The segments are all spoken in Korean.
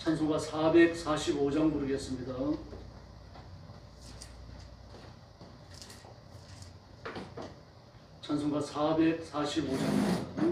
찬송가 445장 부르겠습니다. 찬송가 445장입니다.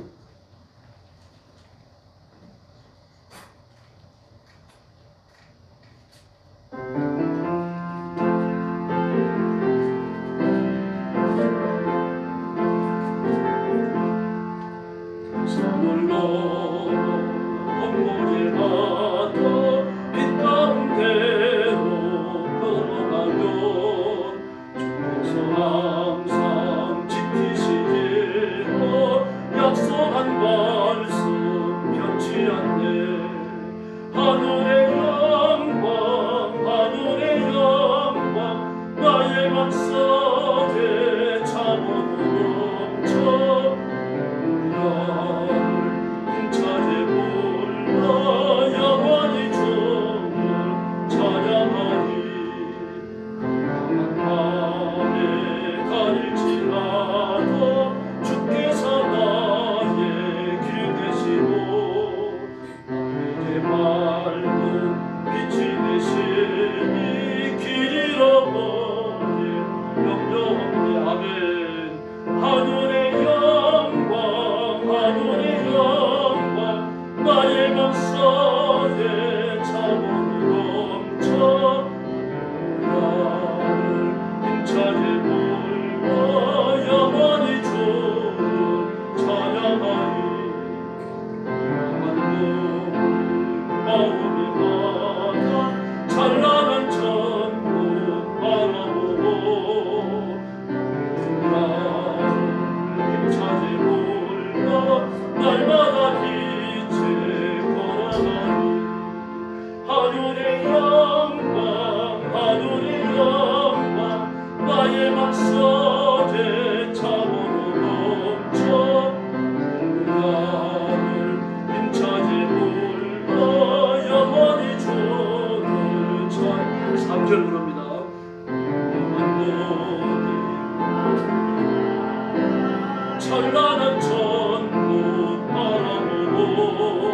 찬란한 천국 바라보고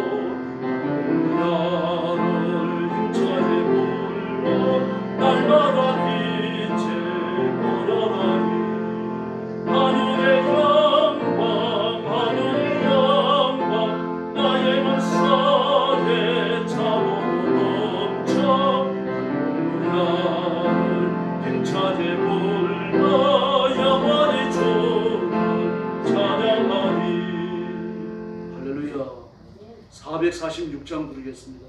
나를 힘차게 불러 날마다 빛에 걸어가니 하늘의 영광 나의 맘속에 참으로 넘쳐 나를 힘차게 불러 영원히 주를 찬양하리. 할렐루야. 446장 부르겠습니다.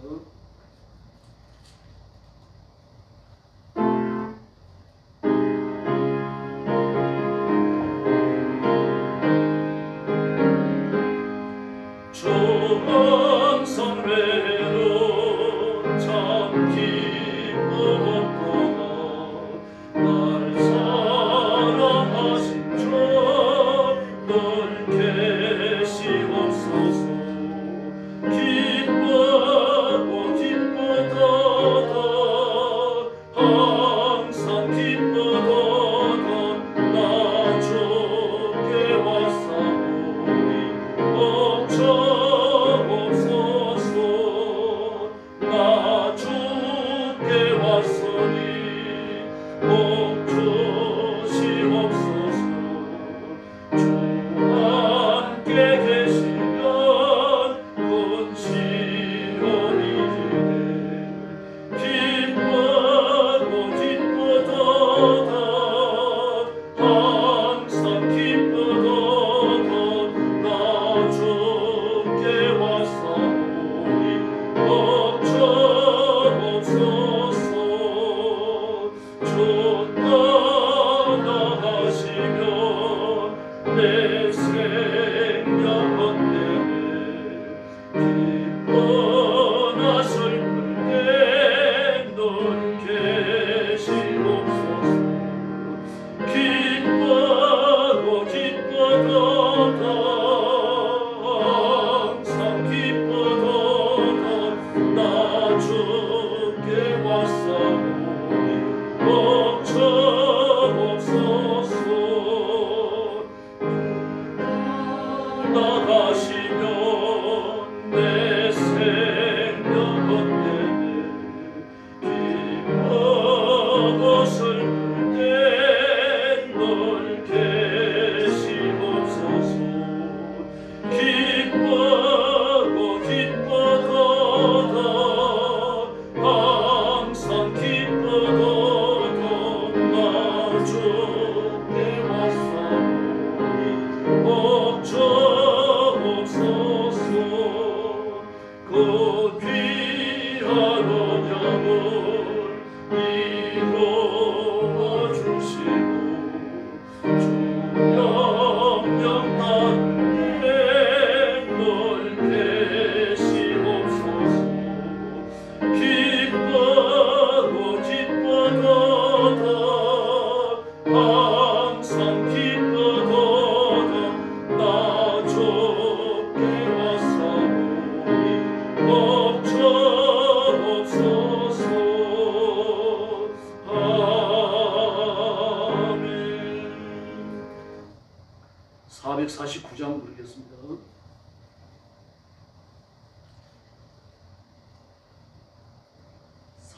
조망선 외로 참 기쁘구나. 날 사랑하신 주 늘 계시옵소서. 기쁘고 기쁘도다 항상 기쁘도다 나 주께 왔사오니 멈춰옵소서. 나 주께 왔으니 멈추시옵소서. 주 함께 계시면 근시험이지네. 기쁘고 기쁘도다 항상 기쁘도다 나 주께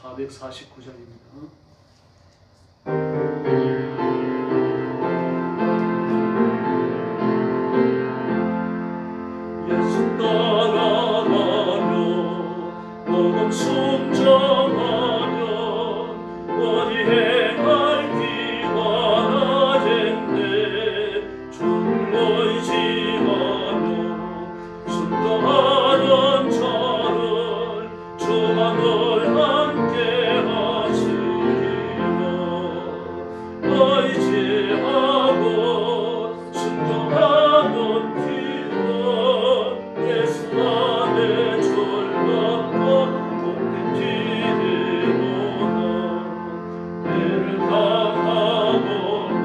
449장입니다. 예수 따라가며 복음 순종하며 어디 행할 기가 나겠네. 주를 의지하며 순종하는 자를 주가 늘 함께 하시리라. 의지하고 순종하는 기원 예수 안에 즐겁고 복된 길이로다. 배를 당하거나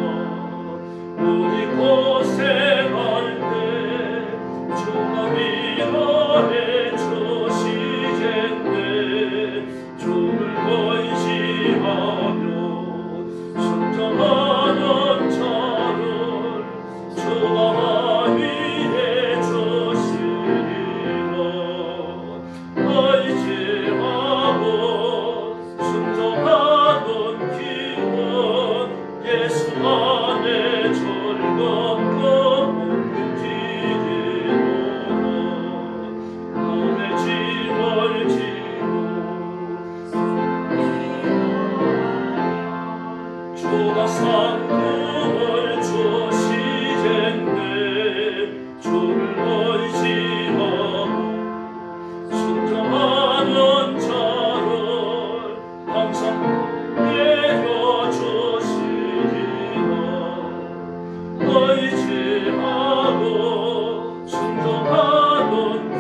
우리 고생할 때 주가 위로해 주시겠네. 주를 의지하며 순종하는 자를 주가 위해 주시리라. 의지하고 순종하는 기원 예수 안에 즐겁고 복된 길이로다. 남의 짐을 지고 주가 상급을 주시겠네. 주를 의지하고 순종하는 자를 항상 내려주시리라. 의지하고 순종하는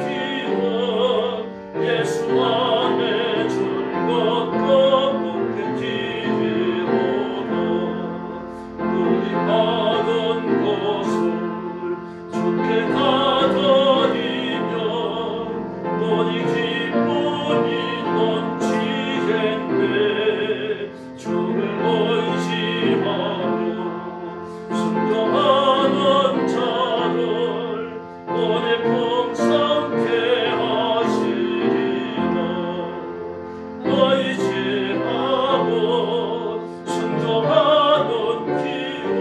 기원 예수 안에 즐겁고 복된 길이로다. 눈이 받은 것을 주께 다드리며 너희 기쁨이 넘치겠네. 주를 의지하며 순종하는 자를 너네 풍성케 하시리라. 의지하고 순종하는 기원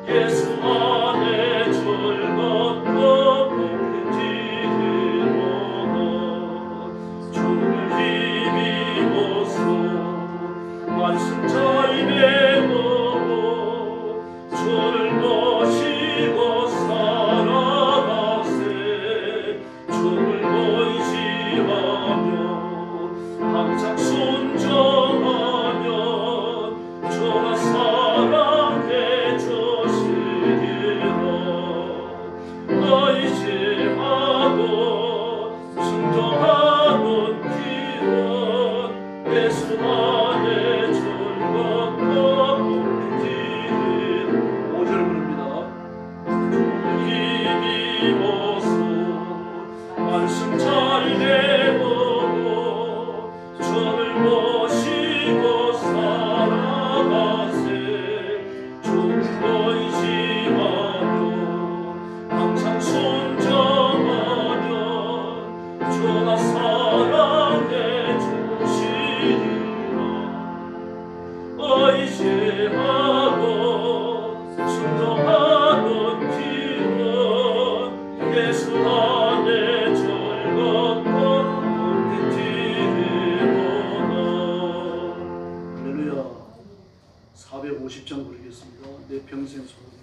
예수 안에 즐겁고 복된 길이로다. 주를 힘입어서 말씀 잘 배우고 주를 모시고 살아가세. 주를 의지하며 항상 순종하면 주가 사랑해 주시리라. 의지하고 순종하는 기원 예수 안에 즐겁고 복된 길. 5절 부릅니다. 힘입어서 말씀 잘 배우고 주를 모시고 살아가세. 주를 의지하며 항상 순종하면 주가 사랑해 주시리라. 의지하고 순종하는 기원 예수 안에 즐겁고 복된 길이로다. 할렐루야. 450장 부르겠습니다. 내 평생 소원을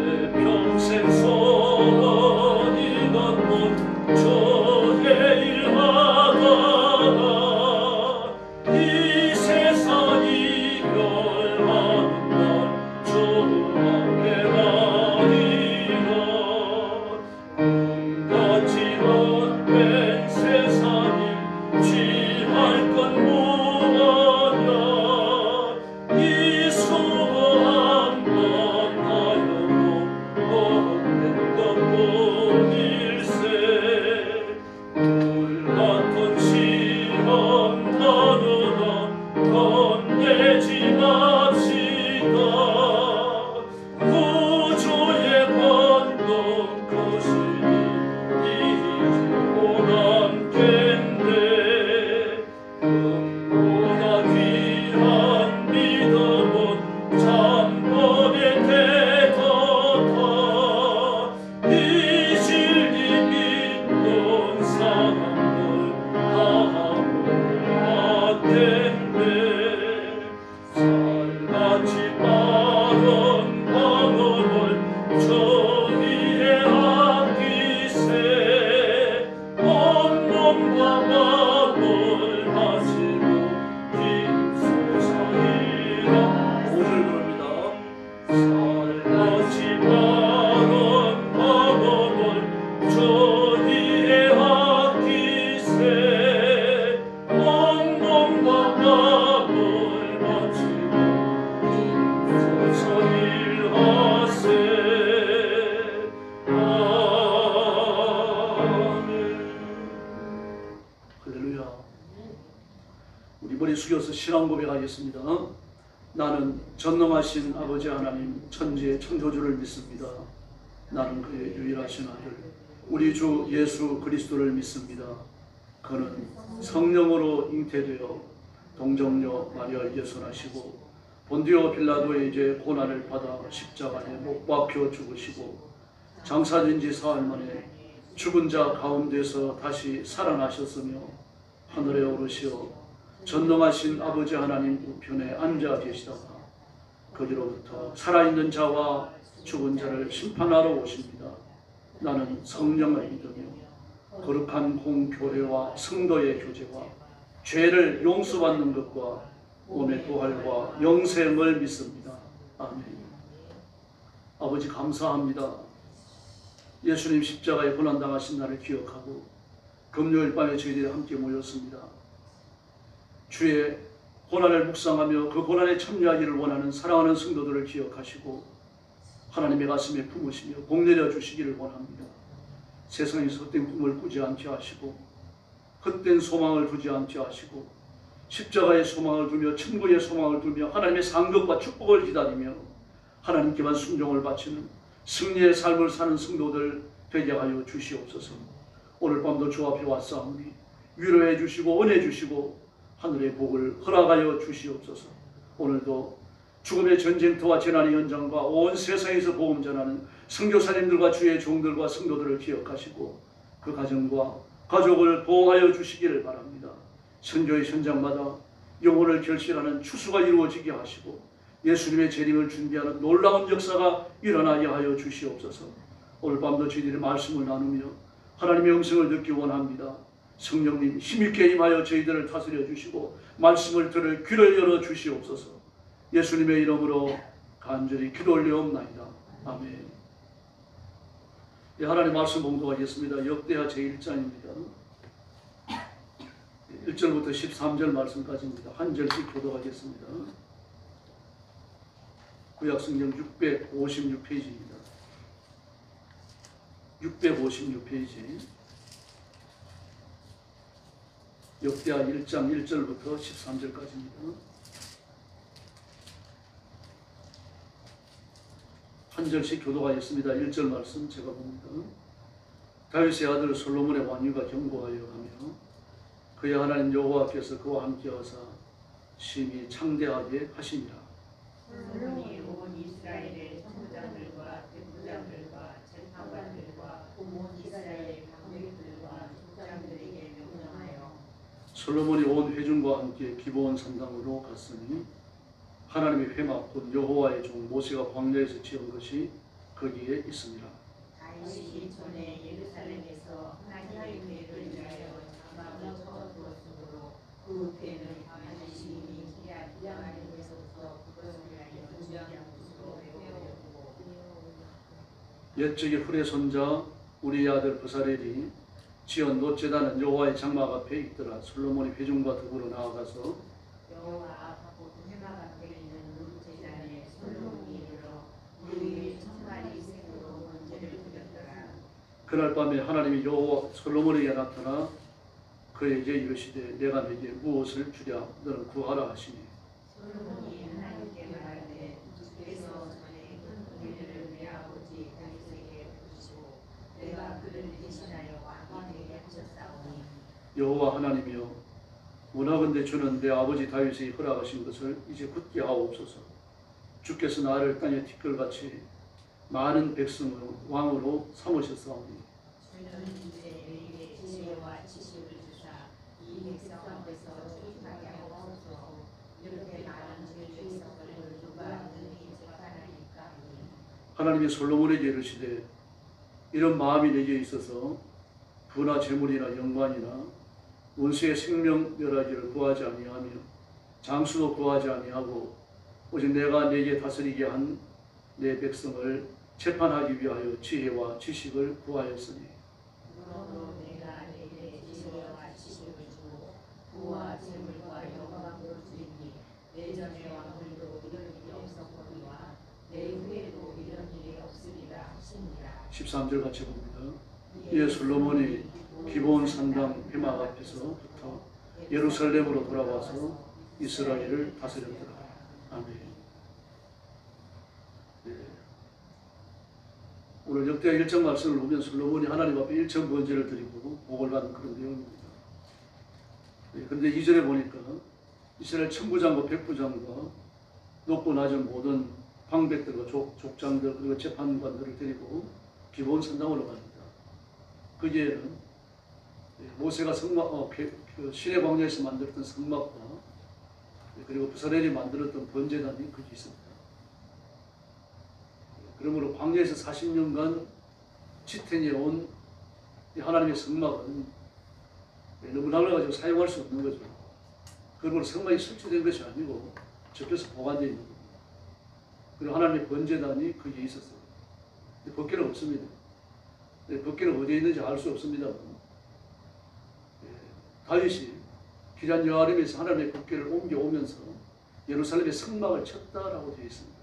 내 평생 소원이 갖고 주의 일하다가 이 숙여서 신앙 고백하겠습니다. 나는 전능하신 아버지 하나님 천지의 창조주를 믿습니다. 나는 그의 유일하신 아들 우리 주 예수 그리스도를 믿습니다. 그는 성령으로 잉태되어 동정녀 마리아에게 선하시고 본디오 빌라도의 이제 고난을 받아 십자가에 못 박혀 죽으시고 장사된 지 사흘 만에 죽은 자 가운데서 다시 살아나셨으며 하늘에 오르시어 전능하신 아버지 하나님 우편에 앉아 계시다가 거기로부터 살아있는 자와 죽은 자를 심판하러 오십니다. 나는 성령을 믿으며 거룩한 공교회와 성도의 교제와 죄를 용서받는 것과 몸의 부활과 영생을 믿습니다. 아멘. 아버지 감사합니다. 예수님 십자가에 고난당하신 날을 기억하고 금요일 밤에 저희들이 함께 모였습니다. 주의 고난을 묵상하며 그 고난에 참여하기를 원하는 사랑하는 성도들을 기억하시고 하나님의 가슴에 품으시며 복 내려 주시기를 원합니다. 세상에서 헛된 꿈을 꾸지 않게 하시고 헛된 소망을 두지 않게 하시고 십자가의 소망을 두며 천국의 소망을 두며 하나님의 상급과 축복을 기다리며 하나님께만 순종을 바치는 승리의 삶을 사는 성도들 되게 하여 주시옵소서. 오늘 밤도 주 앞에 왔사오니 위로해 주시고 은혜 주시고 하늘의 복을 허락하여 주시옵소서. 오늘도 죽음의 전쟁터와 재난의 현장과 온 세상에서 복음 전하는 선교사님들과 주의 종들과 성도들을 기억하시고 그 가정과 가족을 보호하여 주시기를 바랍니다. 선교의 현장마다 영혼을 결실하는 추수가 이루어지게 하시고 예수님의 재림을 준비하는 놀라운 역사가 일어나게 하여 주시옵소서. 오늘 밤도 저희들의 말씀을 나누며 하나님의 음성을 듣기 원합니다. 성령님 힘있게 임하여 저희들을 다스려 주시고 말씀을 들을 귀를 열어 주시옵소서. 예수님의 이름으로 간절히 기도 올려옵나이다. 아멘. 예, 하나님 말씀 봉독하겠습니다. 역대하 제1장입니다. 1절부터 13절 말씀까지입니다. 한 절씩 교독하겠습니다. 구약성경 656페이지입니다. 656페이지. 역대하 1장 1절부터 13절까지입니다. 한 절씩 교독하였습니다. 1절 말씀 제가 봅니다. 다윗의 아들 솔로몬의 왕위가 견고하여 가며 그의 하나님 여호와께서 그와 함께하사 심히 창대하게 하시니라. 솔로몬이 온 이스라엘의 천부장들과 대부장들과 재판관들과 온 이스라엘 강력들과 족장들에게 명령하여 솔로몬이 온 회중과 함께 기브온 산당으로 갔으니 하나님의 회막 곧 여호와의 종 모세가 광야에서 지은 것이 거기에 있습니다. 다윗이 전에 예루살렘에서 하나님의 궤를 위하여 장막을 쳐두었으므로 그 궤는 다윗이 기랴야림에서부터 그것을 위하여 중요한 곳으로 세워두고 옛적의 훌의 손자 우리의 아들 브사렐이 지은 놋제단은 여호와의 장막 앞에 있더라. 솔로몬이 회중과 더불어 나아가서 여호와 앞하고 회막 앞에 있는 놋제단에 솔로몬이 이르러 물 위에 1000마리 생으로 번제를 드렸더라. 그날 밤에 하나님이 여호와 솔로몬에게 나타나 그에게 이르시되 내가 네게 무엇을 주랴 너는 구하라 하시니 솔로몬이 하나님께 말하되 주께서 전에 큰 은혜를 내 아버지 다윗에게 베푸시고 내가 그를 대신하여 왕이 되게 하셨사오니 여호와 하나님이여 원하건대 주는 내 아버지 다윗이 허락하신 것을 이제 굳게 하옵소서. 주께서 나를 땅에 티끌같이 많은 백성을 왕으로 삼으셨사오니 주는 이제 내게 지혜와 지식을 주사 이 백성 앞에서 출입하게 하옵소서. 이렇게 많은 백성을 누가 능히 재판하리까. 하나님이 솔로몬에게 이르시되 이런 마음이 내게 있어서 부나 재물이나 영광이나 원수의 생명 멸하기를 구하지 아니하며 장수도 구하지 아니하고 오직 내가 네게 다스리게 한 내 백성을 재판하기 위하여 지혜와 지식을 구하였으니 그러므로 내가 내게 지혜와 지식을 주고 부와 재물과 영광을 주리니 내 전의 왕들도 이런 일이 없었거니와 내 후에도 이런 일이 없으리라 하시니라. 13절 같이 봅니다. 이에 솔로몬이 기브온 산당 회막 앞에서부터 예루살렘으로 돌아와서 이스라엘을 다스렸더라. 아멘. 네. 오늘 역대하 1장 말씀을 보면 솔로몬이 하나님 앞에 일천 번제를 드리고 복을 받은 그런 내용입니다. 네. 그런데 2절에 보니까 이스라엘 천부장과 백부장과 높고 낮은 모든 방백들과 족장들 그리고 재판관들을 데리고 기브온 산당으로 갑니다. 거기에는 모세가 시내 광야에서 만들었던 성막과 그리고 부사렐이 만들었던 번제단이 거기 있습니다. 그러므로 광야에서 40년간 지탱해 온 하나님의 성막은 너무 낡아가지고 사용할 수 없는 거죠. 그러므로 성막이 설치된 것이 아니고 접혀서 보관되어 있는 겁니다. 그리고 하나님의 번제단이 거기에 있었어요. 법궤는 없습니다. 법궤는 어디에 있는지 알 수 없습니다. 다윗이 기럇 여아림에서 하나님의 법궤를 옮겨오면서 예루살렘의 성막을 쳤다라고 되어 있습니다.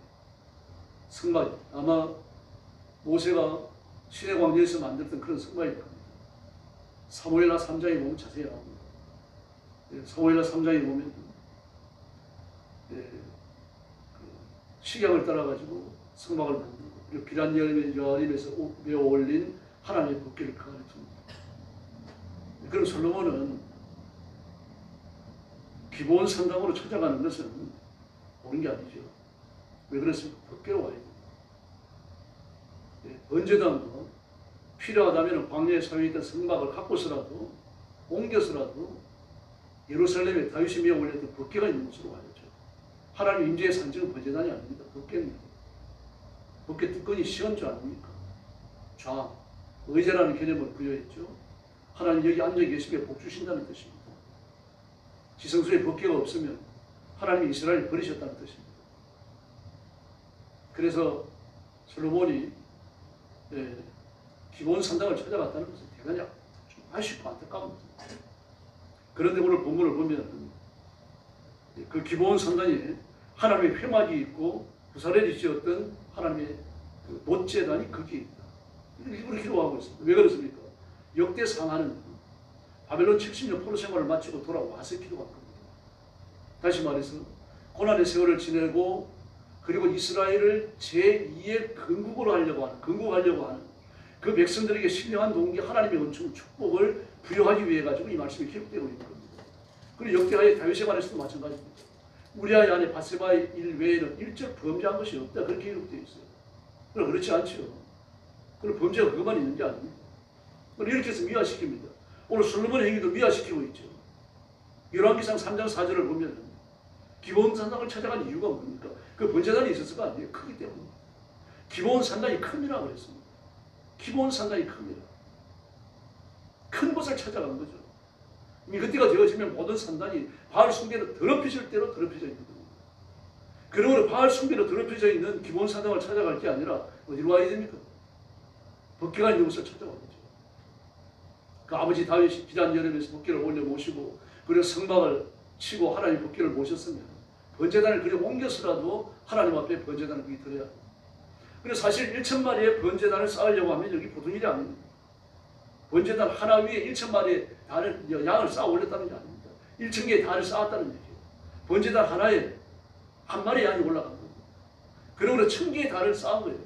성막, 아마 모세가 시내 광야에서 만들었던 그런 성막일 겁니다. 사무엘하 3장에 보면 자세히 나옵니다. 사무엘하 3장에 보면 식양을 따라가지고 성막을 만들고 그리고 기럇 여아림에서 메어 올린 하나님의 법궤를 그 안에 둡니다. 그럼 솔로몬은 기브온 산당으로 찾아가는 것은 옳은 게 아니죠. 왜 그렇습니까? 법궤로 와야 됩니다. 번제단도 필요하다면 광야에 사용했던 성막을 갖고서라도 옮겨서라도 예루살렘에 다윗이 메어 올렸던 법궤가 있는 곳으로 와야죠. 하나님 임재의 산증은 번제단이 아닙니다. 법궤입니다. 법궤 뚜껑이 시원좌 아닙니까? 좌, 의자라는 개념을 부여했죠. 하나님 여기 앉아 계시게 복 주신다는 뜻입니다. 지성소에 법궤가 없으면 하나님이 이스라엘을 버리셨다는 뜻입니다. 그래서 솔로몬이 기브온 산당을 찾아갔다는 것은 대단히 좀 아쉽고 안타까운 것입니다. 그런데 오늘 본문을 보면 그 기브온 산당에 하나님의 회막이 있고 부사렐이 지었던 하나님의 그 못제단이 거기에 있다. 일부러 기록하고 있습니다. 왜 그렇습니까? 역대 상하는 바벨론 70년 포로 생활을 마치고 돌아와서 기도한 겁니다. 다시 말해서 고난의 세월을 지내고 그리고 이스라엘을 제2의 건국하려고 하는 그 백성들에게 신령한 동기 하나님의 은총 축복을 부여하기 위해 가지고 이 말씀이 기록되고 있는 겁니다. 그리고 역대하의 다윗에 관해서도 마찬가지입니다. 우리아의 아내 바세바의 일 외에는 일적 범죄한 것이 없다 그렇게 기록되어 있어요. 그럼 그렇지 않죠. 그럼 범죄가 그것만 있는 게 아닙니다. 이렇게 해서 미화시킵니다. 오늘 솔로몬의 행위도 미화시키고 있죠. 열왕기상 3장 4절을 보면 기브온 산당을 찾아간 이유가 뭡니까? 그 번제단이 있었을까 아니에요? 크기 때문에. 기브온 산당이 큽니다고 했습니다. 기브온 산당이 큽니다. 큰 곳을 찾아간 거죠. 그때가 되어지면 모든 산당이 바알 숭배로 더럽혀질 대로 더럽혀져 있는 겁니다. 그러므로 바알 숭배로 더럽혀져 있는 기브온 산당을 찾아갈 게 아니라 어디로 와야 됩니까? 법궤가 있는 곳을 찾아가야죠. 그 아버지 다윗이 기럇 여아림에서 법궤를 올려 모시고 그리고 성막을 치고 하나님 법궤를 모셨으면 번제단을 그리 옮겨서라도 하나님 앞에 번제단을 거기 드려야 합니다. 그래서 사실 1,000마리의 번제단을 쌓으려고 하면 여기 보통 일이 아닙니다. 번제단 하나 위에 1,000마리의 양을 쌓아 올렸다는 게 아닙니다. 1,000개의 단을 쌓았다는 얘기예요. 번제단 하나에 한 마리 양이 올라간 겁니다. 그러므로 1,000개의 단을 쌓은 거예요.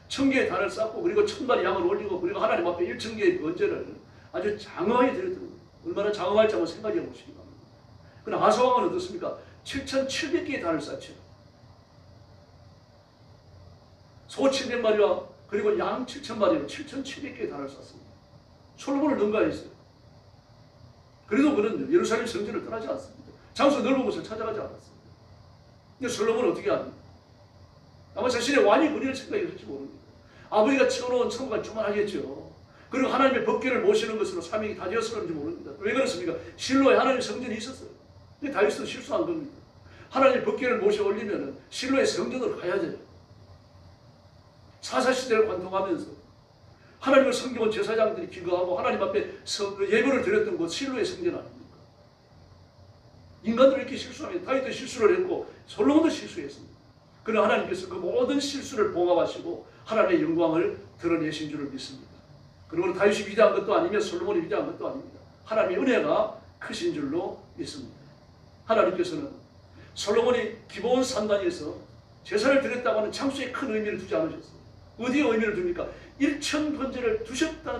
1,000개의 단을 쌓고 그리고 1,000마리 양을 올리고 그리고 하나님 앞에 1,000개의 번제를 아주 장엄하게 드렸던 겁니다. 얼마나 장엄할지 한번 생각해 보시기 바랍니다. 그러나 아사왕은 어떻습니까? 7,700개의 단을 쌓죠. 소 700마리와 그리고 양 7,000마리로 7,700개의 단을 쌓습니다. 솔로몬을 능가했어요. 그래도 그는 예루살렘 성전을 떠나지 않습니다. 장소 넓은 곳을 찾아가지 않았습니다. 근데 솔로몬은 어떻게 합니까? 아마 자신의 왕이 그리를 생각했을지 모릅니다. 아버지가 채워놓은 성곽을 조만하겠죠. 그리고 하나님의 법궤를 모시는 것으로 사명이 다 되었을지 모릅니다. 왜 그렇습니까? 실로에 하나님의 성전이 있었어요. 근데 다윗은 실수한 겁니다. 하나님의 법궤를 모셔 올리면 실로의 성전으로 가야 돼요. 사사시대를 관통하면서 하나님을 섬겨온 제사장들이 기거하고 하나님 앞에 예배를 드렸던 곳 실로의 성전 아닙니까? 인간들이 이렇게 실수하면 다윗도 실수를 했고 솔로몬도 실수했습니다. 그러나 하나님께서 그 모든 실수를 봉합하시고 하나님의 영광을 드러내신 줄을 믿습니다. 그리고 다윗이 위대한 것도 아니며 솔로몬이 위대한 것도 아닙니다. 하나님의 은혜가 크신 줄로 믿습니다. 하나님께서는 솔로몬이 기본 산단에서 제사를 드렸다고 하는 장수에 큰 의미를 두지 않으셨어요. 어디에 의미를 둡니까? 1000번제를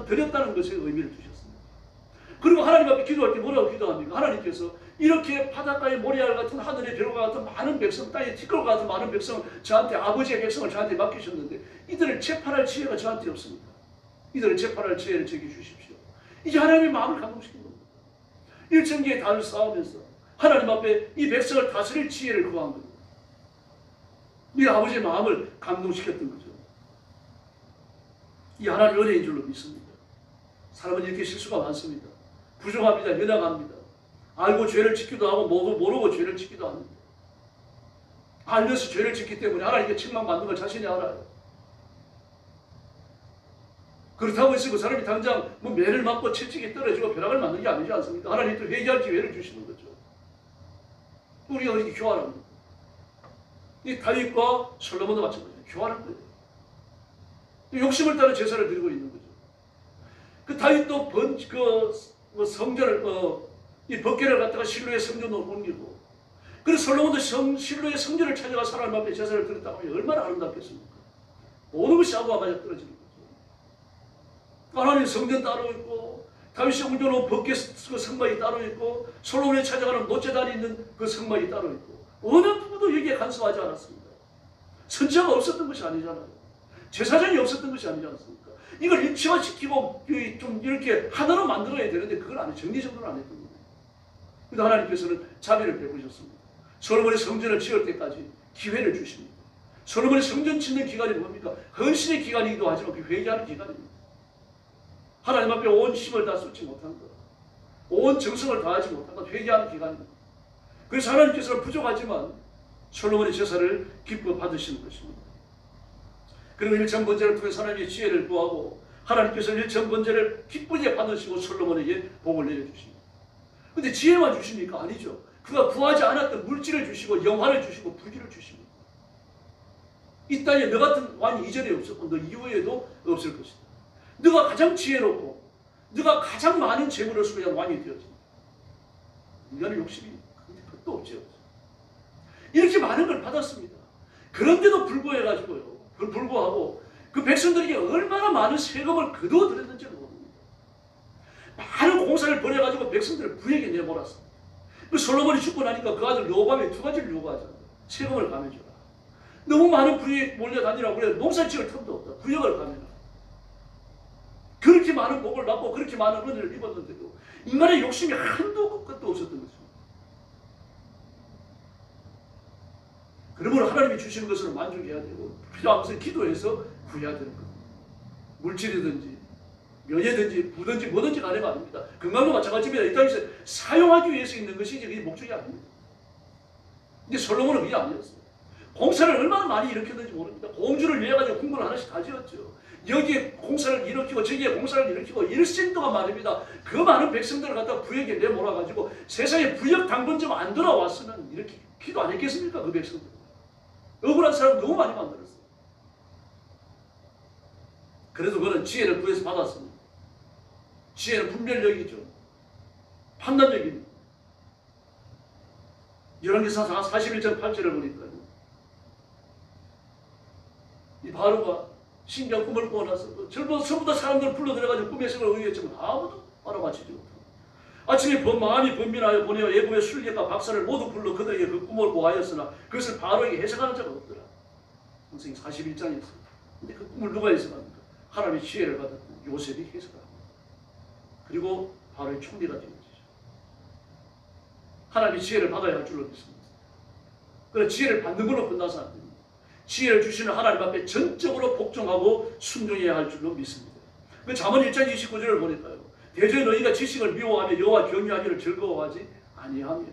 드렸다는 것에 의미를 두셨습니다. 그리고 하나님 앞에 기도할 때 뭐라고 기도합니까? 하나님께서 이렇게 바닷가의 모래알 같은 하늘의 별과 같은 많은 백성, 땅의 티끌과 같은 많은 백성을 저한테, 아버지의 백성을 저한테 맡기셨는데 이들을 재판할 지혜가 저한테 없습니다. 이들을 재판할 지혜를 제게 주십시오. 이제 하나님의 마음을 감동시킨 겁니다. 1000개의 달을 쌓으면서 하나님 앞에 이 백성을 다스릴 지혜를 구한 겁니다. 이 아버지의 마음을 감동시켰던 거죠. 이 하나님 은혜인 줄로 믿습니다. 사람은 이렇게 실수가 많습니다. 부족합니다. 연약합니다. 알고 죄를 짓기도 하고 모르고 죄를 짓기도 합니다. 알면서 죄를 짓기 때문에 하나님께 책망받는 걸 자신이 알아요. 그렇다고 해서 그 사람이 당장 뭐 매를 맞고 채찍에 떨어지고 벼락을 맞는 게 아니지 않습니까? 하나님이 또 회개할 기회를 주시는 거죠. 우리가 이렇게 교환합니다. 이 다윗과 솔로몬도 마찬가지예요. 교환한 거예요. 욕심을 따라 제사를 드리고 있는 거죠. 그 다윗도 성전을 이 법궤를 갖다가 실로의 성전으로 옮기고, 그래서 솔로몬도 실로의 성전을 찾아가서 하나님 앞에 제사를 드렸다고 하면 얼마나 아름답겠습니까? 모든 것이 아부와 맞아 떨어지는 거죠. 하나님 성전 따로 있고, 다윗이 옮겨놓은 법궤 성막이 따로 있고, 솔로몬이 찾아가는 노제단이 있는 그 성막이 따로 있고, 어느 누구도 여기에 간섭하지 않았습니다. 선지자가 없었던 것이 아니잖아요. 제사장이 없었던 것이 아니지 않습니까? 이걸 일치화시키고 좀 이렇게 하나로 만들어야 되는데 그걸 안 해. 정리정돈을 안 했던 거예요. 그런데 하나님께서는 자비를 베푸셨습니다. 솔로몬이 성전을 지을 때까지 기회를 주십니다. 솔로몬이 성전 짓는 기간이 뭡니까? 헌신의 기간이기도 하지만 그 회개하는 기간입니다. 하나님 앞에 온 힘을 다 쏟지 못한 것, 온 정성을 다하지 못한 것, 회개하는 기간입니다. 그래서 하나님께서는 부족하지만 솔로몬의 제사를 기뻐 받으시는 것입니다. 그리고 1000번제를 통해서 하나님의 지혜를 구하고 하나님께서 1000번제를 기쁘게 받으시고 솔로몬에게 복을 내려주십니다. 그런데 지혜만 주십니까? 아니죠. 그가 구하지 않았던 물질을 주시고 영화를 주시고 부귀를 주십니다. 이 땅에 너 같은 왕이 이전에 없었고 너 이후에도 없을 것이다. 너가 가장 지혜롭고 너가 가장 많은 재물을 소유한 왕이 되었습니다. 인간의 욕심이 끝도 없죠. 이렇게 많은 걸 받았습니다. 그런데도 불구하고 그 백성들에게 얼마나 많은 세금을 거두어들였는지 모릅니다. 많은 공사를 벌여가지고 백성들을 부에게 내몰았습니다. 그 솔로몬이 죽고 나니까 그 아들 르호보암이 2가지를 요구하잖아요. 세금을 감해줘라. 너무 많은 부에 몰려다니라고 그래. 농사 지을 틈도 없다. 부역을 감해라. 그렇게 많은 복을 받고 그렇게 많은 은혜를 입었는데도 인간의 욕심이 한도 끝도 없었던 것입니다. 그러므로 하나님이 주시는 것을 만족해야 되고 필요한 것을 기도해서 구해야 되는 겁니다. 물질이든지 면이든지 부든지 뭐든지 간에 아닙니다. 건강도 마찬가지입니다. 이 땅에서 사용하기 위해서 있는 것이 이제 그게 목적이 아닙니다. 근데 솔로몬은 그게 아니었어요. 공사를 얼마나 많이 일으켰는지 모릅니다. 공주를 위해 가지고 궁궐을 하나씩 다 지었죠. 여기에 공사를 일으키고 저기에 공사를 일으키고 일생 동안 말입니다. 그 많은 백성들을 갖다 부역에 내몰아가지고 세상에 부역 당번 좀 안 돌아왔으면 이렇게 기도 안 했겠습니까? 그 백성들. 억울한 사람 너무 많이 만들었어요. 그래도 그는 지혜를 구해서 받았습니다. 지혜는 분별력이죠. 판단력입니다. 열왕기상 41장 8절을 보니까요. 이 바로가 신기한 꿈을 꾸고 나서 전부 다 사람들을 불러들여가지고 꿈의 해석을 의뢰했지만 아무도 알아맞히지 못합니다. 아침에 마음이 번민하여 보내어 예부의 술객과 박사를 모두 불러 그들에게 그 꿈을 보하였으나 그것을 바로에게 해석하는 자가 없더라. 선생님 41장에 있어요. 근데 그 꿈을 누가 해석합니까? 하나님의 지혜를 받았던 요셉이 해석합니다. 그리고 바로의 총리가 되는 거죠. 하나님의 지혜를 받아야 할 줄로 믿습니다. 그래서 지혜를 받는 걸로 끝나서 안 됩니다. 지혜를 주시는 하나님 앞에 전적으로 복종하고 순종해야 할 줄로 믿습니다. 그 잠언 1장 29절을 보니까요. 대저 너희가 지식을 미워하며 여호와 경외하기를 즐거워하지 아니하며.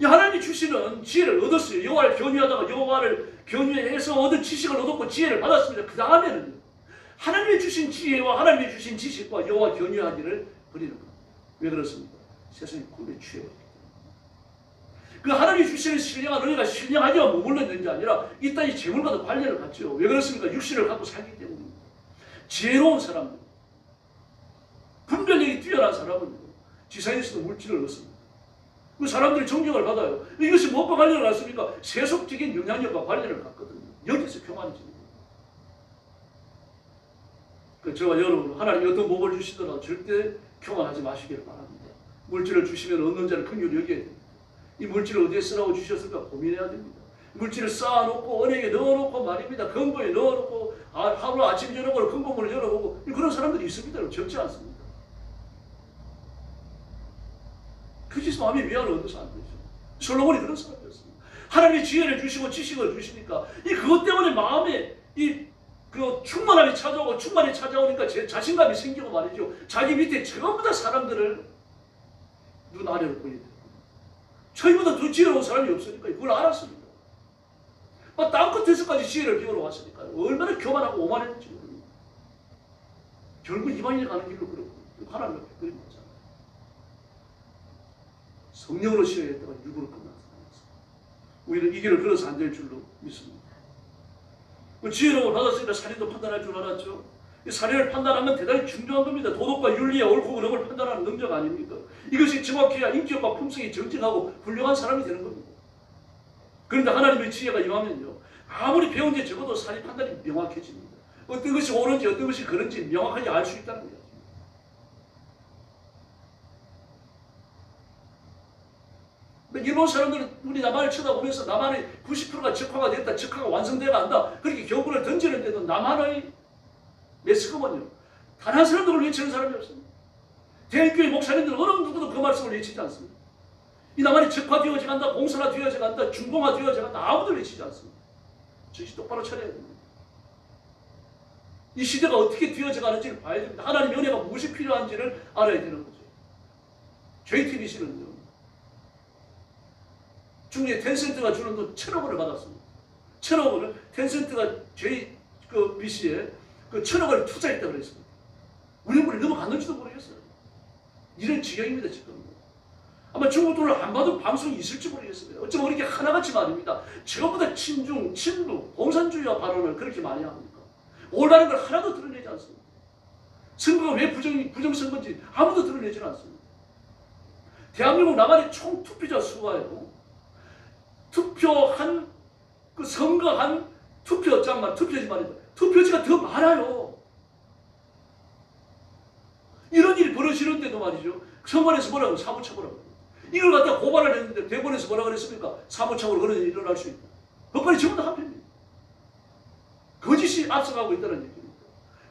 이 하나님이 주시는 지혜를 얻었어요. 여호와를 경외하다가 여호와를 경외해서 얻은 지식을 얻었고 지혜를 받았습니다. 그 다음에는요. 하나님이 주신 지혜와 하나님이 주신 지식과 여호와 경외하기를 버리는 겁니다. 왜 그렇습니까? 세상에 꿈에 취해버리기 때문에. 그 하나님이 주시는 신령한 은혜가 신령하기만 머물러 있는 게 아니라 이 땅이 재물과도 관련을 갖죠. 왜 그렇습니까? 육신을 갖고 살기 때문입니다. 지혜로운 사람들, 분별력이 뛰어난 사람은 지상에서도 물질을 얻습니다. 그 사람들이 존경을 받아요. 이것이 무엇과 관련을 갖습니까? 세속적인 영향력과 관련을 갖거든요. 여기서 교만해집니다. 저와 여러분, 하나님이 어떤 복을 주시더라도 절대 교만하지 마시기를 바랍니다. 물질을 주시면 얻는 자를 긍휼히 여겨야 됩니다. 이 물질을 어디에 쓰라고 주셨을까 고민해야 됩니다. 물질을 쌓아놓고 은행에 넣어놓고 말입니다. 금고에 넣어놓고 하루 아침 저녁으로 금고문을 열어보고 그런 사람들이 있습니다. 적지 않습니다. 그 짓 마음이 위안을 얻어서 안 되죠. 솔로몬이 그런 사람이었습니다. 하나님이 지혜를 주시고 지식을 주시니까 그것 때문에 마음에 그 충만함이 찾아오고 충만이 찾아오니까 자신감이 생기고 말이죠. 자기 밑에 전부 다 사람들을 눈 아래로 보이게 됩니다. 저희보다 더 지혜로운 사람이 없으니까 그걸 알았습니다. 땅끝에서까지 지혜를 배우러 왔으니까 얼마나 교만하고 오만했는지 모릅니다. 결국 이방인이 가는 길로 그렇고 하나님 앞에 그림 맞잖아요. 성령으로 시작했다가 육으로 끝난 사람이었어요. 우리는 이 길을 걸어서 안 될 줄로 믿습니다. 지혜로움을 받았으니까 살인도 판단할 줄 알았죠. 이 살인을 판단하면 대단히 중요한 겁니다. 도덕과 윤리의 옳고 그름을 판단하는 능력 아닙니까? 이것이 정확해야 인격과 품성이 정직하고 훌륭한 사람이 되는 겁니다. 그런데 하나님의 지혜가 임하면요, 아무리 배운 게 적어도 살인 판단이 명확해집니다. 어떤 것이 옳은지 어떤 것이 그런지 명확하게 알 수 있다는 거예요. 일본 사람들은 우리 남한을 쳐다보면서 남한의 90%가 적화가 됐다, 적화가 완성돼가 한다, 그렇게 경고를 던지는데도 남한의 매스컴은요, 단 한 사람도 그걸 외치는 사람이 없습니다. 대학교의 목사님들은 어느 누구도 그 말씀을 외치지 않습니다. 이 남한이 적화되어져 간다, 공산화되어져 간다, 중공화되어져 간다, 아무도 외치지 않습니다. 정신 똑바로 차려야 됩니다. 이 시대가 어떻게 되어져 가는지를 봐야 됩니다. 하나님의 은혜가 무엇이 필요한지를 알아야 되는 거죠. JTBC는요, 중국의 텐센트가 주는 돈 1,000억 원을 받았습니다. 1,000억 원을 텐센트가 JTBC에 그 1,000억 원을 투자했다고 그랬습니다. 우리 물이 넘어갔는지도 모르겠어요. 이런 지경입니다, 지금. 아마 중국 돈을 안 받은 방송이 있을지 모르겠습니다. 어쩌면 그렇게 하나같이 말입니다. 저보다 친중, 친북, 공산주의와 발언을 그렇게 많이 합니까? 옳다는 걸 하나도 드러내지 않습니다. 선거가 왜 부정선거인지 아무도 드러내지 않습니다. 대한민국 남한의 총 투표자 수가요, 투표한 그 선거한 투표지가 더 많아요. 이런 일이 벌어지는데도 말이죠, 선관에서 뭐라고 사무처벌하고 이걸 갖다 고발을 했는데 대법원에서 뭐라 그랬습니까? 사무처벌 그런 일이 일어날 수 있다. 법관이 전부 다 합의입니다. 거짓이 앞서가고 있다는 얘기입니다.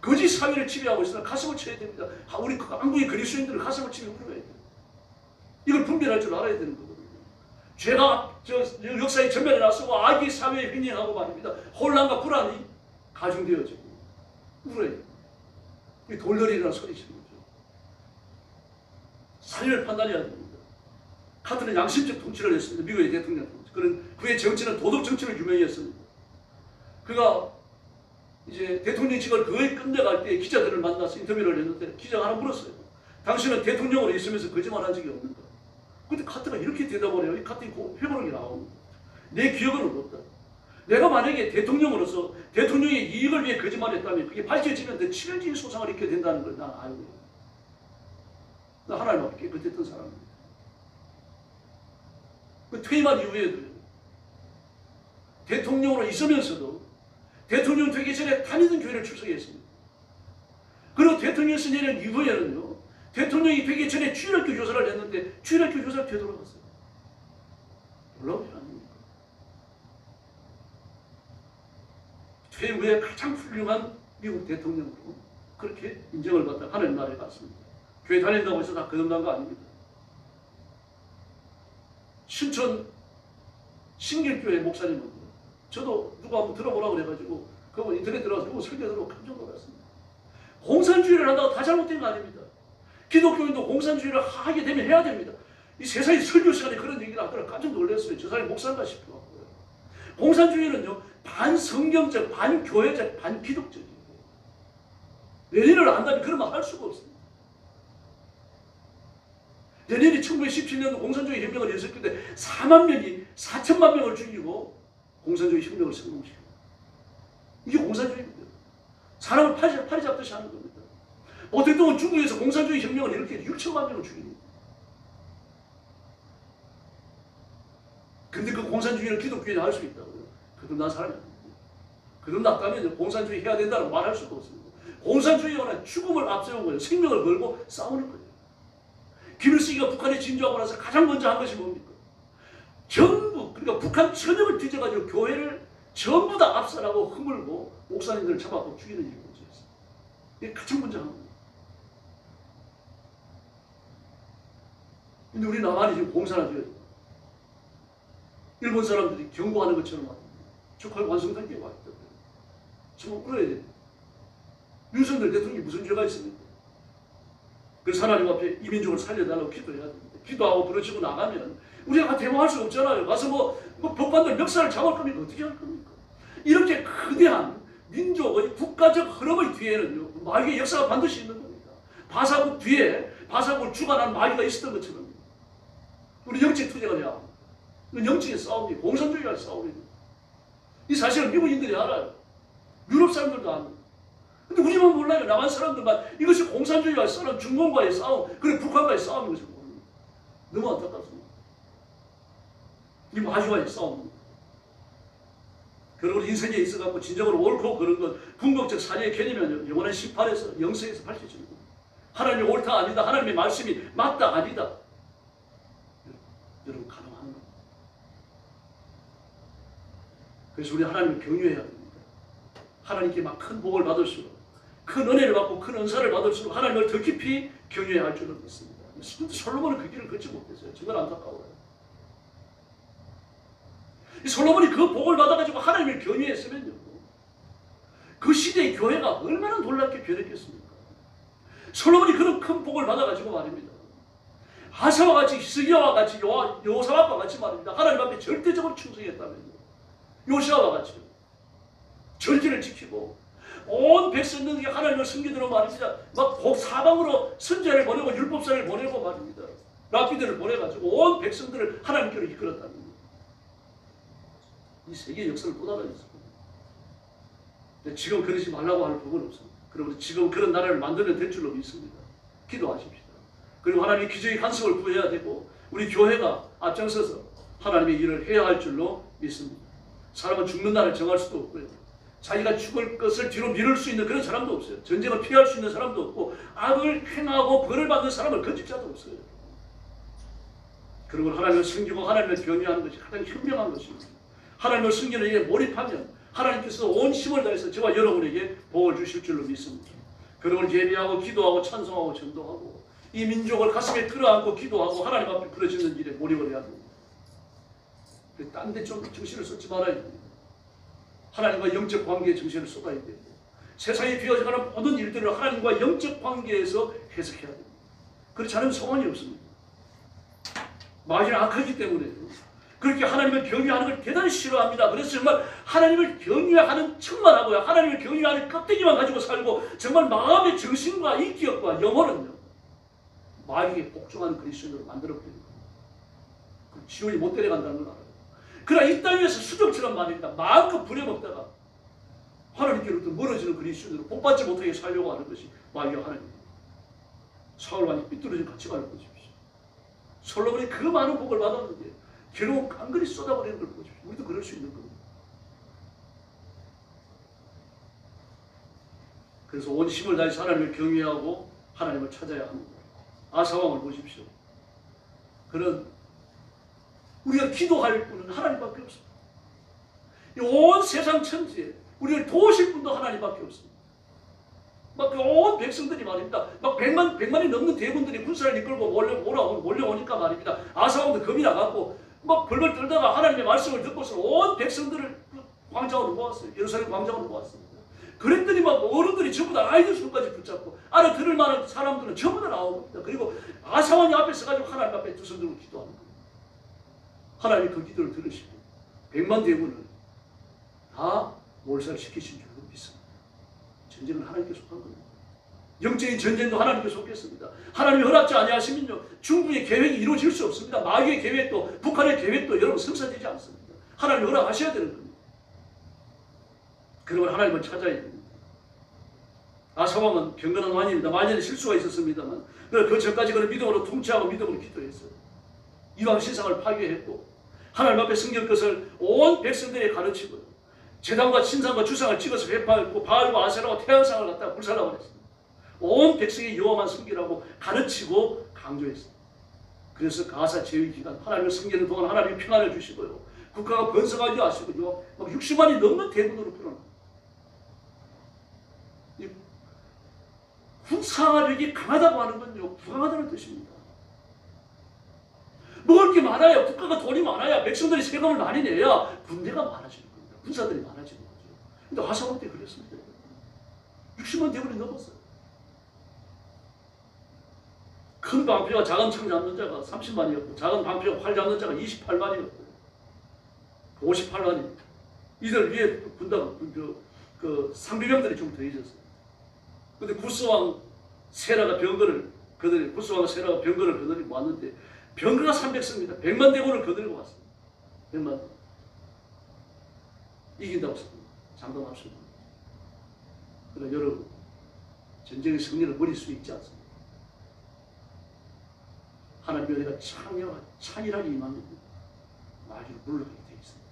거짓 사회를 지배하고 있으면 가슴을 쳐야 됩니다. 우리 한국의 그리스도인들은 가슴을 치며 울어야 돼요. 이걸 분별할 줄 알아야 되는 거거든요. 죄가 역사의 전면에 나서고 악이 사회에 횡행하고 말입니다. 혼란과 불안이 가중되어지고 울어야 돼요. 이 돌돌이라는 소리치는 거죠. 살인을 판단해야 됩니다. 카트는 양심적 통치를 했습니다. 미국의 대통령 통치. 그의 정치는 도덕 정치를 유명했습니다. 그가 이제 대통령직을 거의 끝내갈 때 기자들을 만나서 인터뷰를 했는데 기자가 하나 물었어요. 당신은 대통령으로 있으면서 거짓말한 적이 없는가? 근데 카트가 이렇게 대답을 해요. 이 카트가 회고록이 나옵니다. 내 기억은 없다. 내가 만약에 대통령으로서 대통령의 이익을 위해 거짓말했다면 그게 밝혀지면 내 치명적인 손상을 입게 된다는 걸 나는 알고 있다. 나 하나님 앞에 깨끗했던 사람입니다. 그 퇴임한 이후에도 대통령으로 있으면서도 대통령 되기 전에 다니던 교회를 출석했습니다. 그리고 대통령 선언한 이후에는요, 대통령이 되기 전에 주일학교 교사를 했는데 주일학교 교사를 되돌아갔어요. 놀라운 일 아닙니까? 최후의 가장 훌륭한 미국 대통령으로 그렇게 인정을 받다 하나님 나라에 갔습니다. 교회 다닌다고 해서 다 거듭난 거 아닙니다. 신천 신길교회 목사님은 저도 누가 한번 들어보라고 그래가지고 그거 인터넷 들어가서 그거 설교 들어보고 깜짝 놀랐습니다. 공산주의를 한다고 다 잘못된 거 아닙니다. 기독교인도 공산주의를 하게 되면 해야 됩니다. 이 세상에 설교 시간에 그런 얘기를 하더라고 깜짝 놀랐어요. 저 사람이 목사인가 싶어갖고요. 공산주의는요, 반성경적, 반교회적, 반기독적이에요. 레닌을 안다면 그런 말 할 수가 없습니다. 레닌이 1917년도 공산주의 혁명을 했을 때 4천만 명을 죽이고 공산주의 혁명을 성공시켜요. 이게 공산주의입니다. 사람을 팔이 잡듯이 하는 겁니다. 보통은 중국에서 공산주의 혁명을 이렇게 6천만 명을 죽입니다. 근데 그 공산주의를 기독교인이 할 수 있다고요? 거듭난 사람이 아닙니다. 거듭났다면 공산주의 해야 된다고 말할 수도 없습니다. 공산주의는 죽음을 앞세운 거예요. 생명을 걸고 싸우는 거예요. 김일성이가 북한에 진주하고 나서 가장 먼저 한 것이 뭡니까? 전부, 그러니까 북한 전역을 뒤져가지고 교회를 전부 다 압살하고 허물고 목사님들을 잡아고 죽이는 일이 문제였어요. 이게 가장 먼저 한 거예요. 근데 우리 남한이 지금 공산화 되어요. 일본 사람들이 경고하는 것처럼 말입니다. 저 완성 단계에 와 있다. 정말 울어야 돼요. 윤석열 대통령이 무슨 죄가 있습니까? 그래서 하나님 앞에 이민족을 살려달라고 기도해야 됩니다. 기도하고 부르치고 나가면 우리가 대모할 수 없잖아요. 가서 뭐 법관들 멱살을 잡을 겁니까? 어떻게 할 겁니까? 이렇게 거대한 민족의 국가적 흐름의 뒤에는요, 마귀의 역사가 반드시 있는 겁니다. 바사국 뒤에 바사국을 주관한 마귀가 있었던 것처럼 우리 영적 투쟁을 해야 합니다. 영적인 싸움이 공산주의와 싸움입니다. 이 사실을 미국인들이 알아요. 유럽 사람들도 압니다. 근데 우리만 몰라요. 남한 사람들만 이것이 공산주의와의 싸움, 중공과의 싸움, 그리고 북한과의 싸움인 것을 모릅니다. 너무 안타깝습니다. 이 마귀와의 싸움입니다. 그리고 인생에 있어갖고 진정으로 옳고 그런 건 궁극적 사회의 개념이 영원한 18에서 영성에서 밝혀집니다. 하나님이 옳다 아니다. 하나님의 말씀이 맞다 아니다. 여러분 가능한 겁니다. 그래서 우리 하나님을 경유해야 됩니다. 하나님께 막 큰 복을 받을수록, 큰 은혜를 받고 큰 은사를 받을수록 하나님을 더 깊이 경유해야 할 줄을 믿습니다. 솔로몬은 그 길을 걷지 못했어요. 정말 안타까워요. 이 솔로몬이 그 복을 받아가지고 하나님을 경유했으면요, 그 시대의 교회가 얼마나 놀랍게 변했겠습니까? 솔로몬이 그런 큰 복을 받아가지고 말입니다. 아사와 같이, 히스기야와 같이, 여호사밧과 같이 말입니다. 하나님 앞에 절대적으로 충성했다면요. 요시아와 같이 절기를 지키고 온 백성들에게 하나님을 섬기도록 말입니다. 막 사방으로 선지자를 보내고 율법사를 보내고 말입니다. 랍비들을 보내가지고 온 백성들을 하나님께로 이끌었다는 겁니다. 이 세계의 역사를 또 알아냈습니다. 지금 그러지 말라고 할 부분은 없습니다. 그러므로 지금 그런 나라를 만들면 될 줄로 믿습니다. 기도하십시다. 그리고 하나님의 기적의 간섭을 구해야 되고 우리 교회가 앞장서서 하나님의 일을 해야 할 줄로 믿습니다. 사람은 죽는 날을 정할 수도 없고요. 자기가 죽을 것을 뒤로 미룰 수 있는 그런 사람도 없어요. 전쟁을 피할 수 있는 사람도 없고 악을 행하고 벌을 받는 사람을 건질 자도 없어요. 그리고 하나님을 섬기고 하나님을 경외하는 것이 가장 현명한 것입니다. 하나님을 섬기는 일에 몰입하면 하나님께서 온 힘을 다해서 저와 여러분에게 복을 주실 줄로 믿습니다. 그러므로 예배하고 기도하고 찬송하고 전도하고 이 민족을 가슴에 끌어안고 기도하고 하나님 앞에 부르짖는 일에 몰입을 해야 됩니다. 딴 데 좀 정신을 쏟지 말아야 됩니다. 하나님과 영적 관계에 정신을 쏟아야 되고 세상에 비어져가는 모든 일들을 하나님과 영적 관계에서 해석해야 됩니다. 그렇지 않으면 소원이 없습니다. 마귀는 악하기 때문에 그렇게 하나님을 경외하는 걸 대단히 싫어합니다. 그래서 정말 하나님을 경외하는 척만 하고요. 하나님을 경외하는 껍데기만 가지고 살고 정말 마음의 정신과 인격과 영혼은요, 마귀에게 복종하는 그리스도인으로 만들어버리는 겁니다. 그 지원이 못 데려간다는 걸 알아요. 그러나 이 땅에서 수정처럼 말입니다. 마음껏 부려먹다가 하나님께로부터 멀어지는 그리스도인으로 복받지 못하게 살려고 하는 것이 마귀와 하나님입니다. 사울왕이 삐뚤어진 가치관을 보십시오. 솔로몬이 그 많은 복을 받았는데 결국 깡그리 쏟아버리는 걸 보십시오. 우리도 그럴 수 있는 겁니다. 그래서 온 힘을 다해서 하나님을 경외하고 하나님을 찾아야 합니다. 아사왕을 보십시오. 그는 우리가 기도할 분은 하나님밖에 없습니다. 온 세상 천지에 우리를 도우실 분도 하나님밖에 없습니다. 막 온 백성들이 말입니다. 막 백만이 넘는 대군들이 군사를 이끌고 몰려오니까 말입니다. 아사왕도 겁이 나갖고 막 벌벌 떨다가 하나님의 말씀을 듣고서 온 백성들을 광장으로 모았어요. 예루살렘 광장으로 모았습니다. 그랬더니 막 어른들이 전부 다 아이들 손까지 붙잡고 알아들을 만한 사람들은 전부 다 나온 겁니다. 그리고 아사왕이 앞에 서가지고 하나님 앞에 두 손 들고 기도하는 겁니다. 하나님이 그 기도를 들으시고 100만 대군을 다 몰살시키신 줄로 믿습니다. 전쟁은 하나님께 속한 겁니다. 영적인 전쟁도 하나님께 속했습니다. 하나님이 허락지 아니하시면요, 중국의 계획이 이루어질 수 없습니다. 마귀의 계획도 북한의 계획도 여러분 성사되지 않습니다. 하나님이 허락하셔야 되는 겁니다. 그러면 하나님을 찾아야 됩니다. 아사왕은 경건한 왕입니다. 만연에 실수가 있었습니다만 그 전까지 그는 믿음으로 통치하고 믿음으로 기도했어요. 이방 신상을 파괴했고 하나님 앞에 성경 것을 온 백성들에게 가르치고요. 제단과 신상과 주상을 찍어서 회파했고 바알과 아세라와 태양상을 갖다가 불살라고 했습니다. 온 백성이 여호와만 섬기라고 가르치고 강조했습니다. 그래서 가사 제위 기간 하나님을 섬기는 동안 하나님이 평안을 주시고요. 국가가 번성하지 하시고요. 막 60만이 넘는 대군으로 풀어납니다. 군사력이 강하다고 하는 건요, 부강하다는 뜻입니다. 먹을 게 많아야, 국가가 돈이 많아야, 백성들이 세금을 많이 내야 군대가 많아지는 겁니다. 군사들이 많아지는 거죠. 근데 하사원 때 그랬습니다. 60만 대군이 넘었어요. 큰 방패와 작은 창 잡는 자가 30만이었고, 작은 방패와 활 잡는 자가 28만이었고요. 58만입니다. 이들 위에 군당, 상비병들이 좀 더해졌어요. 근데 구스왕 세라가 병거를 거느리고 왔는데, 병거가 300승입니다. 100만 대군을 거느리고 왔습니다. 100만. 이긴다고 장담합시다. 그러나 여러분, 전쟁의 승리를 버릴 수 있지 않습니다. 하나님의 은혜가 찬이라니 임합니다. 마귀를 물러가게 되어 있습니다.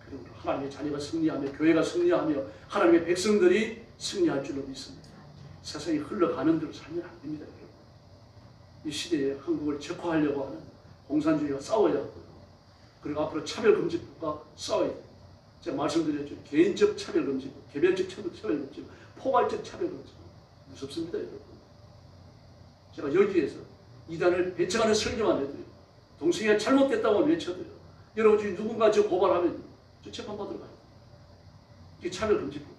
그리고 하나님의 자녀가 승리하며 교회가 승리하며 하나님의 백성들이 승리할 줄로 믿습니다. 세상이 흘러가는 대로 살면 안 됩니다. 여러분. 이 시대에 한국을 적화하려고 하는 공산주의와 싸워야 하고요. 그리고 앞으로 차별금지법과 싸워야 돼요. 제가 말씀드렸죠. 개인적 차별금지법, 개별적 차별금지법, 포괄적 차별금지법. 무섭습니다. 여러분. 제가 여기에서 이단을 배척하는 설교만 해도요. 동생이가 잘못됐다고 외쳐도요. 여러분 중에 누군가 저 고발하면 저 재판받으러 가요. 이게 차별금지법.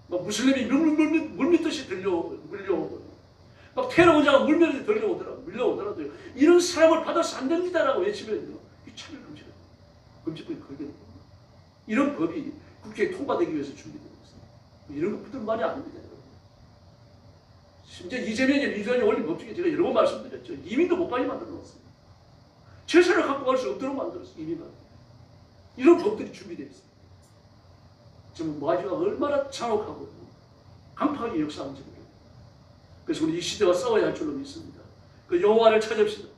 막 무슬림이 물밀듯이 물려오고 막 테러원자가 물밀듯이 밀려오더라도요. 이런 사람을 받아서 안 됩니다라고 외치면요. 이 차별금지법이 걸게 됩니다. 이런 법이 국회에 통과되기 위해서 준비되고 있습니다. 이런 것뿐만이 아닙니다. 여러분. 심지어 이재명이 민주당이 올린 법 중에 제가 여러 번 말씀드렸죠. 이민도 못 가게 만들어 놓았습니다. 재산을 갖고 갈 수 없도록 만들었어요. 이민만. 이런 법들이 준비되어 있습니다. 지금 마귀가 얼마나 잔혹하고 강팍하게 역사하는지 모릅니다. 그래서 우리 이 시대와 싸워야 할 줄로 믿습니다. 그 여호와를 찾읍시다.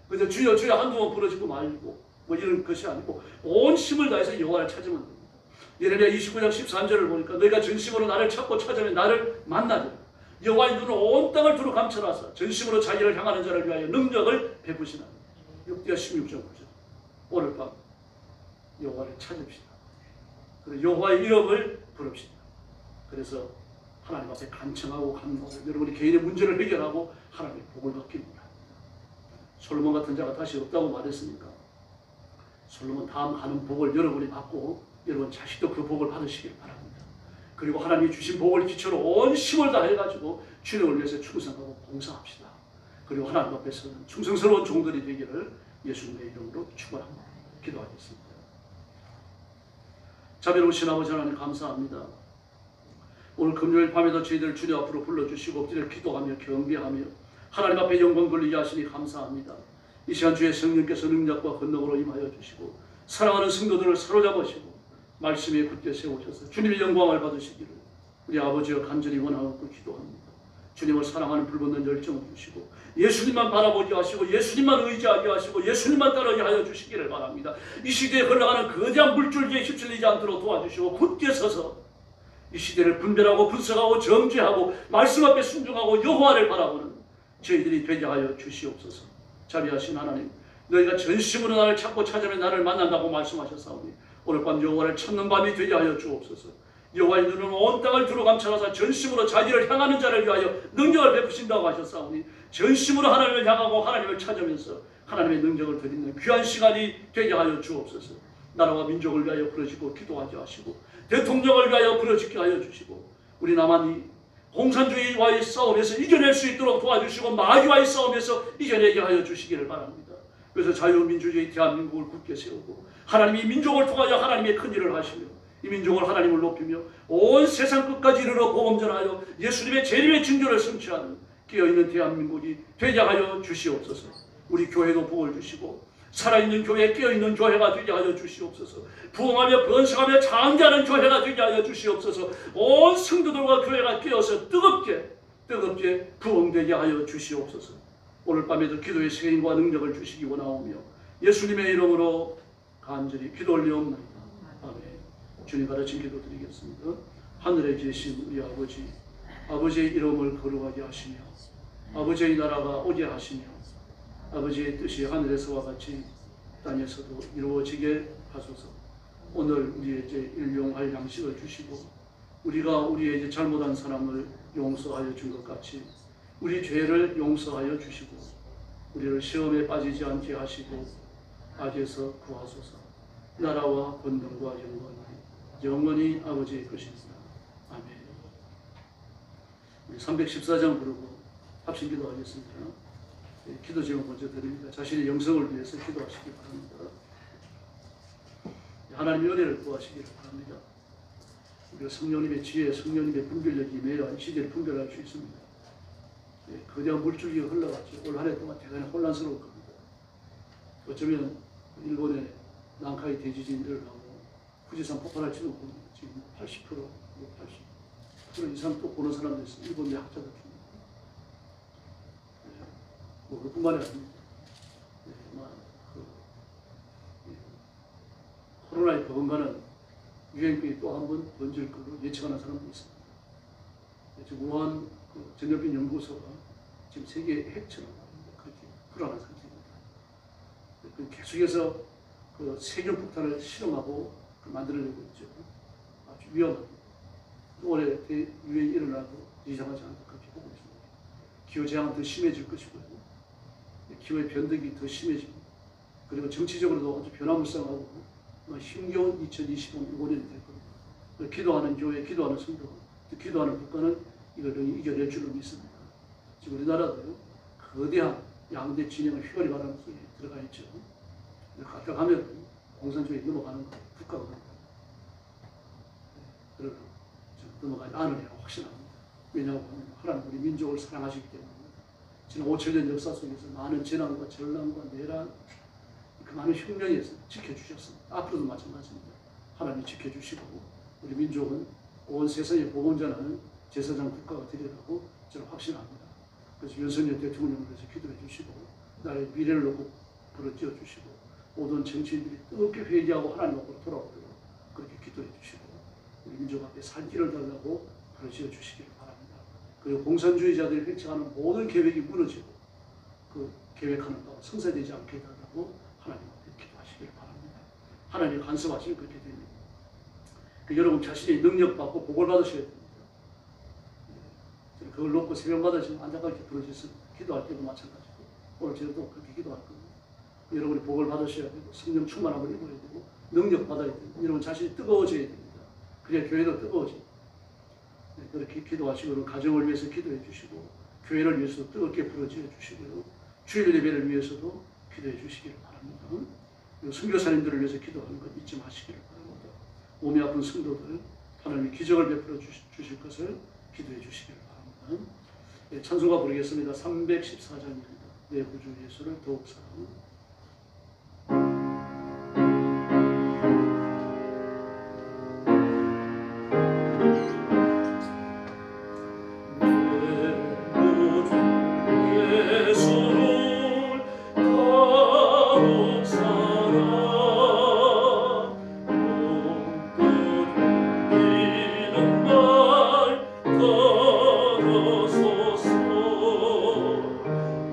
그저 주여 한두 번 부르짖고 말고 뭐 이런 것이 아니고 온 힘을 다해서 여호와를 찾으면 됩니다. 예레미야 29장 13절을 보니까 너희가 전심으로 나를 찾고 찾으면 나를 만나리라. 여호와의 눈은 온 땅을 두루 감춰놔서 전심으로 자기를 향하는 자를 위하여 능력을 베푸시나. 6대 16절 보죠. 오늘 밤 여호와를 찾읍시다. 그리고 여호와의 이름을 부릅시다. 그래서 하나님 앞에 간청하고 간구하고 여러분이 개인의 문제를 해결하고 하나님의 복을 받기 원합니다. 솔로몬 같은 자가 다시 없다고 말했으니까 솔로몬 다음 가는 복을 여러분이 받고 여러분 자식도 그 복을 받으시길 바랍니다. 그리고 하나님이 주신 복을 기초로 온 힘을 다해가지고 주님을 위해서 충성하고 봉사합시다. 그리고 하나님 앞에서는 충성스러운 종들이 되기를 예수님의 이름으로 축원합니다. 기도하겠습니다. 자비로우신 아버지 하나님 감사합니다. 오늘 금요일 밤에도 저희들 주님 앞으로 불러주시고 엎드려 기도하며 경배하며 하나님 앞에 영광 돌리게 하시니 감사합니다. 이 시간 주의 성령께서 능력과 권능으로 임하여 주시고 사랑하는 성도들을 사로잡으시고 말씀에 굳게 세우셔서 주님의 영광을 받으시기를 우리 아버지여 간절히 원하고 기도합니다. 주님을 사랑하는 불붙는 열정을 주시고 예수님만 바라보게 하시고 예수님만 의지하게 하시고 예수님만 따르게 하여 주시기를 바랍니다. 이 시대에 흘러가는 거대한 물줄기에 휩쓸리지 않도록 도와주시고 굳게 서서 이 시대를 분별하고 분석하고 정죄하고 말씀 앞에 순종하고 여호와를 바라보는 저희들이 되게 하여 주시옵소서. 자비하신 하나님, 너희가 전심으로 나를 찾고 찾으면 나를 만난다고 말씀하셨사오니 오늘 밤 여호와를 찾는 밤이 되게 하여 주옵소서. 여호와의 눈은 온 땅을 두루 감춰놔서 전심으로 자기를 향하는 자를 위하여 능력을 베푸신다고 하셨사오니 전심으로 하나님을 향하고 하나님을 찾으면서 하나님의 능력을 드리는 귀한 시간이 되게 하여 주옵소서. 나라와 민족을 위하여 부르짖고 기도하게 하시고 대통령을 위하여 부르짖게 하여 주시고 우리 남한이 공산주의와의 싸움에서 이겨낼 수 있도록 도와주시고 마귀와의 싸움에서 이겨내게 하여 주시기를 바랍니다. 그래서 자유민주주의 대한민국을 굳게 세우고 하나님이 민족을 통하여 하나님의 큰 일을 하시며 이 민족을 하나님을 높이며 온 세상 끝까지 이르러 복음 전하여 예수님의 재림의 징조를 성취하는 깨어있는 대한민국이 되게 하여 주시옵소서. 우리 교회도 복을 주시고 살아있는 교회, 깨어있는 교회가 되게 하여 주시옵소서. 부흥하며 번성하며 장대하는 교회가 되게 하여 주시옵소서. 온 성도들과 교회가 깨어서 뜨겁게 부흥되게 하여 주시옵소서. 오늘 밤에도 기도의 세임과 능력을 주시기 원하오며 예수님의 이름으로 간절히 기도 올리옵나이다. 아멘. 주님 가르친 기도 드리겠습니다. 하늘에 계신 우리 아버지, 아버지의 이름을 거룩하게 하시며 아버지의 나라가 오게 하시며 아버지의 뜻이 하늘에서와 같이 땅에서도 이루어지게 하소서. 오늘 우리에게 일용할 양식을 주시고 우리가 우리에게 잘못한 사람을 용서하여 준 것 같이 우리 죄를 용서하여 주시고 우리를 시험에 빠지지 않게 하시고 악에서 구하소서. 나라와 권능과 영광이 영원히 아버지의 것입니다. 아멘. 우리 314장 부르고 합심 기도하겠습니다. 기도 제목 먼저 드립니다. 자신의 영성을 위해서 기도하시기 바랍니다. 하나님의 은혜를 구하시기를 바랍니다. 우리가 성령님의 지혜, 성령님의 분별력이 임해야 이 시대를 분별할 수 있습니다. 거대한 물줄기가 흘러갔죠. 올 한 해 동안 대단히 혼란스러울 겁니다. 어쩌면 일본의 난카이 대지진이 일어나고 후지산 폭발할지도 모릅니다. 지금 80% 이상 또 보는 사람도 있어요. 일본 내 학자들 중에. 뭐 그뿐만이 아닙니다. 코로나의 버금가는 유행병이 또 한 번 번질 것으로 예측하는 사람도 있습니다. 지금 우한 전염병 연구소가 지금 세계 핵처럼 그렇게 불안한 상태입니다. 계속해서 세균 폭탄을 실험하고 만들어내고 있죠. 아주 위험합니다. 올해 유행이 일어나도 이상하지 않다 그렇게 보고 있습니다. 기후재앙은 더 심해질 것이고요. 기후의 변덕이 더 심해지고 그리고 정치적으로도 아주 변화무쌍하고 힘겨운 2025년이 될 겁니다. 기도하는 교회, 기도하는 성도, 기도하는 국가는 이걸 이겨낼 줄로 믿습니다. 지금 우리나라도 거대한 양대 진영을 휘갈이 바라는 속에 들어가 있죠. 가까 가면 공산주의에 넘어가는 국가거든요. 그러나 넘어가지 않으리라 확신합니다. 왜냐하면 하나님 우리 민족을 사랑하시기 때문입니다. 지난 5,000년 역사 속에서 많은 재난과 전란과 내란 그 많은 혁명에서 지켜주셨습니다. 앞으로도 마찬가지입니다. 하나님이 지켜주시고 우리 민족은 온 세상에 복음 전하는 제사장 국가가 되리라고 저는 확신합니다. 그래서 윤석열 대통령을 위해서 기도해 주시고 나의 미래를 놓고 부르짖어 주시고 모든 정치인들이 뜨겁게 회개하고 하나님 앞으로 돌아오도록 그렇게 기도해 주시고 우리 민족 앞에 살 길을 달라고 부르짖어 주시기를 바랍니다. 그리고 공산주의자들이 획책하는 모든 계획이 무너지고 그 계획하는 바가 성사되지 않게 해달라고 하나님 앞에 기도하시기를 바랍니다. 하나님 간섭하시면 그렇게 됩니다. 여러분 자신의 능력 받고 복을 받으셔야 됩니다. 그걸 놓고 새벽마다 지금 안타깝게 부르짖습니다. 기도할 때도 마찬가지고 오늘 저도 그렇게 기도할 겁니다. 여러분이 복을 받으셔야 되고 성령 충만함을 입어야 되고 능력 받아야 되고 여러분 자신이 뜨거워져야 됩니다. 그래야 교회도 뜨거워집니다. 그렇게 기도하시고 가정을 위해서 기도해 주시고 교회를 위해서 뜨겁게 부르짖어 주시고요. 주일 예배를 위해서도 기도해 주시기를 바랍니다. 선교사님들을 위해서 기도하는 것 잊지 마시기를 바랍니다. 몸이 아픈 성도들 하나님이 기적을 베풀어 주실 것을 기도해 주시기를 바랍니다. 찬송가 부르겠습니다. 314장입니다. 내 구주 예수를 더욱 사랑하는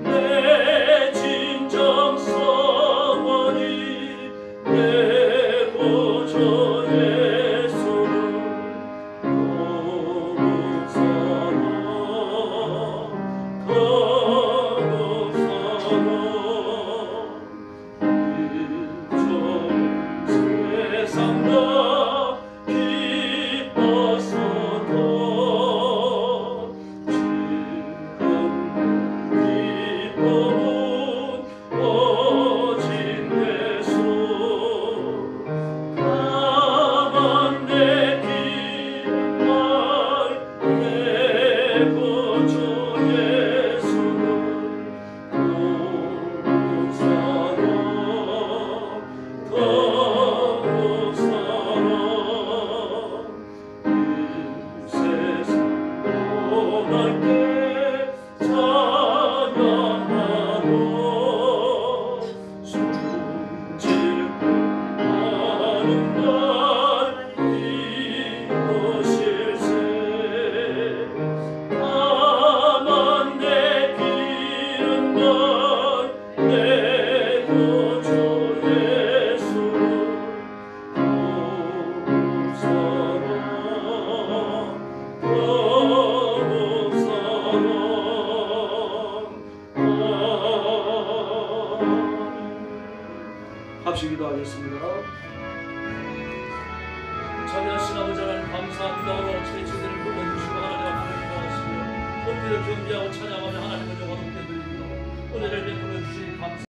내 진정 같이 기도하겠습니다. 자비하신 아버지 하나님 감사합니다. 오늘 어떻게 저들을 불러주시고 하나님 앞에 기도하시며 높이를 경배하고 찬양하며 하나님을 영화 높게 드립니다. 은혜를